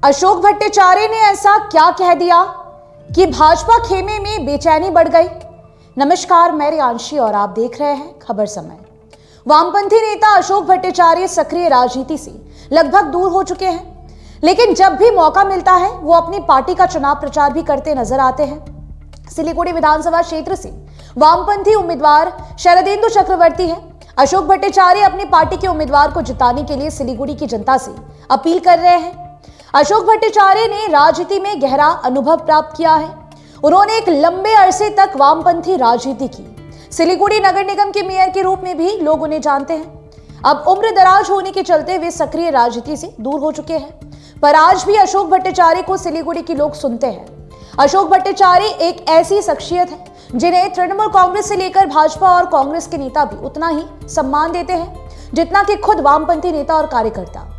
अशोक भट्टाचार्य ने ऐसा क्या कह दिया कि भाजपा खेमे में बेचैनी बढ़ गई। नमस्कार, मैं रियांशी और आप देख रहे हैं खबर समय। वामपंथी नेता अशोक भट्टाचार्य सक्रिय राजनीति से लगभग दूर हो चुके हैं, लेकिन जब भी मौका मिलता है वो अपनी पार्टी का चुनाव प्रचार भी करते नजर आते हैं। सिलीगुड़ी विधानसभा क्षेत्र से वामपंथी उम्मीदवार शरदेंदु चक्रवर्ती हैं। अशोक भट्टाचार्य अपनी पार्टी के उम्मीदवार को जिताने के लिए सिलीगुड़ी की जनता से अपील कर रहे हैं। अशोक भट्टाचार्य ने राजनीति में गहरा अनुभव प्राप्त किया है। उन्होंने एक लंबे अरसे तक वामपंथी राजनीति की। सिलीगुड़ी नगर निगम के मेयर के रूप में भी लोग उन्हें जानते हैं। अब उम्र दराज होने के चलते वे सक्रिय राजनीति से दूर हो चुके हैं, पर आज भी अशोक भट्टाचार्य को सिलीगुड़ी के लोग सुनते हैं। अशोक भट्टाचार्य एक ऐसी शख्सियत है जिन्हें तृणमूल कांग्रेस से लेकर भाजपा और कांग्रेस के नेता भी उतना ही सम्मान देते हैं जितना कि खुद वामपंथी नेता और कार्यकर्ता।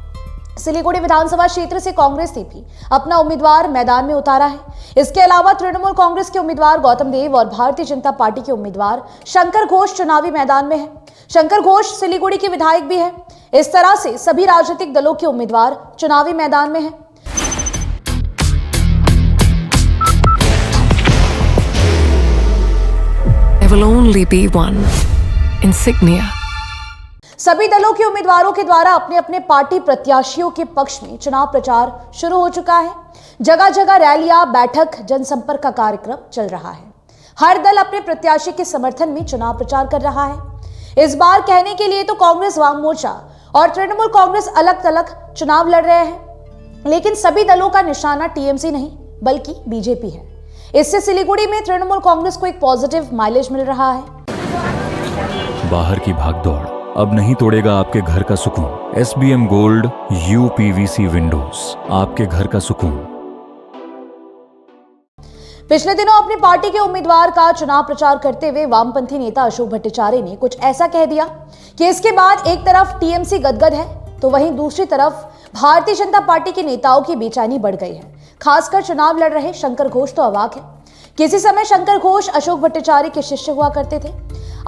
सिलीगुड़ी विधानसभा क्षेत्र से कांग्रेस ने भी अपना उम्मीदवार मैदान में उतारा है। इसके अलावा तृणमूल कांग्रेस के उम्मीदवार गौतम देव और भारतीय जनता पार्टी के उम्मीदवार शंकर घोष चुनावी मैदान में है। शंकर घोष सिलीगुड़ी के विधायक भी है। इस तरह से सभी राजनीतिक दलों के उम्मीदवार चुनावी मैदान में हैं। There will only be one insignia. सभी दलों के उम्मीदवारों के द्वारा अपने अपने पार्टी प्रत्याशियों के पक्ष में चुनाव प्रचार शुरू हो चुका है। जगह जगह रैलियां, बैठक, जनसंपर्क का कार्यक्रम चल रहा है। हर दल अपने प्रत्याशी के समर्थन में चुनाव प्रचार कर रहा है। इस बार कहने के लिए तो कांग्रेस, वाम मोर्चा और तृणमूल कांग्रेस अलग अलग चुनाव लड़ रहे हैं, लेकिन सभी दलों का निशाना टीएमसी नहीं बल्कि बीजेपी है। इससे सिलीगुड़ी में तृणमूल कांग्रेस को एक पॉजिटिव माइलेज मिल रहा है। बाहर की भागदौड़ अब नहीं तोड़ेगा आपके घर का सुकून। SBM गोल्ड UPVC विंडोज, आपके घर का सुकून। पिछले दिनों अपनी पार्टी के उम्मीदवार का चुनाव प्रचार करते हुए वामपंथी नेता अशोक भट्टाचार्य ने कुछ ऐसा कह दिया कि इसके बाद एक तरफ टीएमसी गदगद है तो वहीं दूसरी तरफ भारतीय जनता पार्टी के नेताओं की बेचैनी बढ़ गई है। खासकर चुनाव लड़ रहे शंकर घोष तो अवाक है। किसी समय शंकर घोष अशोक भट्टाचार्य के शिष्य हुआ करते थे।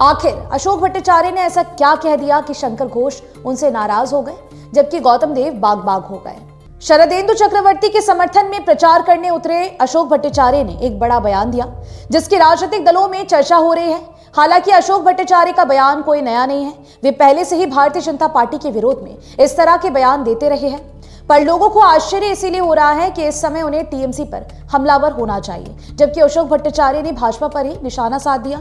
आखिर अशोक भट्टाचार्य ने ऐसा क्या कह दिया कि शंकर घोष उनसे नाराज हो गए, जबकि गौतम देव बाग बाग हो गए। शरदेंदु चक्रवर्ती के समर्थन में प्रचार करने उतरे अशोक भट्टाचार्य ने एक बड़ा बयान दिया जिसकी राजनीतिक दलों में चर्चा हो रही है। हालांकि अशोक भट्टाचार्य का बयान कोई नया नहीं है। वे पहले से ही भारतीय जनता पार्टी के विरोध में इस तरह के बयान देते रहे हैं, पर लोगों को आश्चर्य इसीलिए हो रहा है कि इस समय उन्हें टीएमसी पर हमलावर होना चाहिए, जबकि अशोक भट्टाचार्य ने भाजपा पर ही निशाना साध दिया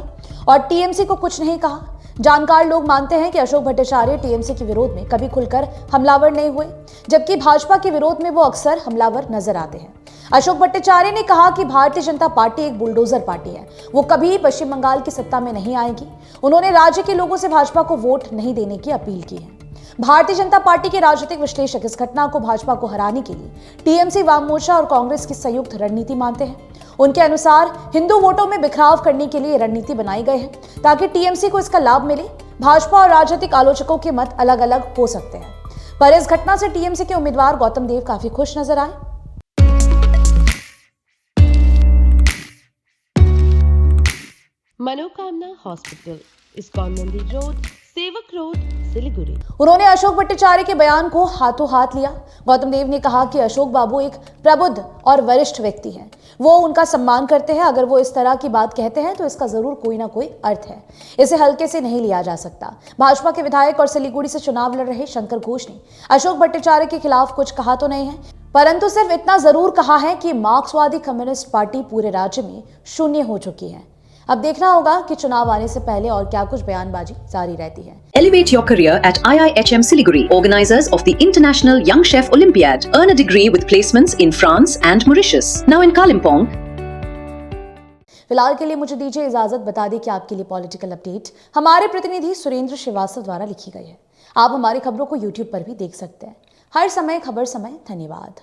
और टीएमसी को कुछ नहीं कहा। जानकार लोग मानते हैं कि अशोक भट्टाचार्य टीएमसी के विरोध में कभी खुलकर हमलावर नहीं हुए, जबकि भाजपा के विरोध में वो अक्सर हमलावर नजर आते हैं। अशोक भट्टाचार्य ने कहा कि भारतीय जनता पार्टी एक बुलडोजर पार्टी है, वो कभी पश्चिम बंगाल की सत्ता में नहीं आएगी। उन्होंने राज्य के लोगों से भाजपा को वोट नहीं देने की अपील की है। भारतीय जनता पार्टी के राजनीतिक विश्लेषक इस घटना को भाजपा को हराने के लिए टीएमसी, वाम मोर्चा और कांग्रेस की संयुक्त रणनीति मानते हैं। उनके अनुसार हिंदू वोटों में बिखराव करने के लिए रणनीति बनाई गई है ताकि टीएमसी को इसका लाभ मिले। भाजपा और राजनीतिक आलोचकों के मत अलग अलग हो सकते हैं, पर इस घटना से टीएमसी के उम्मीदवार गौतम देव काफी खुश नजर आए। मनोकामना हॉस्पिटल, इस्कॉन मंदिर रोड, सेवक रोड, सिलीगुड़ी। उन्होंने अशोक भट्टाचार्य के बयान को हाथों हाथ लिया। गौतम देव ने कहा कि अशोक बाबू एक प्रबुद्ध और वरिष्ठ व्यक्ति हैं, वो उनका सम्मान करते हैं। अगर वो इस तरह की बात कहते हैं तो इसका जरूर कोई ना कोई अर्थ है, इसे हल्के से नहीं लिया जा सकता। भाजपा के विधायक और सिलीगुड़ी से चुनाव लड़ रहे शंकर घोष ने अशोक भट्टाचार्य के खिलाफ कुछ कहा तो नहीं है, परंतु सिर्फ इतना जरूर कहा है कि मार्क्सवादी कम्युनिस्ट पार्टी पूरे राज्य में शून्य हो चुकी है। अब देखना होगा कि चुनाव आने से पहले और क्या कुछ बयानबाजी जारी रहती है। Elevate your career at IIHM Siliguri, organizers of the International Young Chef Olympiad. Earn a degree with placements in France and Mauritius. Now in Kalimpong. फिलहाल के लिए मुझे दीजिए इजाजत। बता दें कि आपके लिए पॉलिटिकल अपडेट हमारे प्रतिनिधि सुरेंद्र श्रीवास्तव द्वारा लिखी गई है। आप हमारी खबरों को YouTube पर भी देख सकते हैं। हर समय खबर समय। धन्यवाद।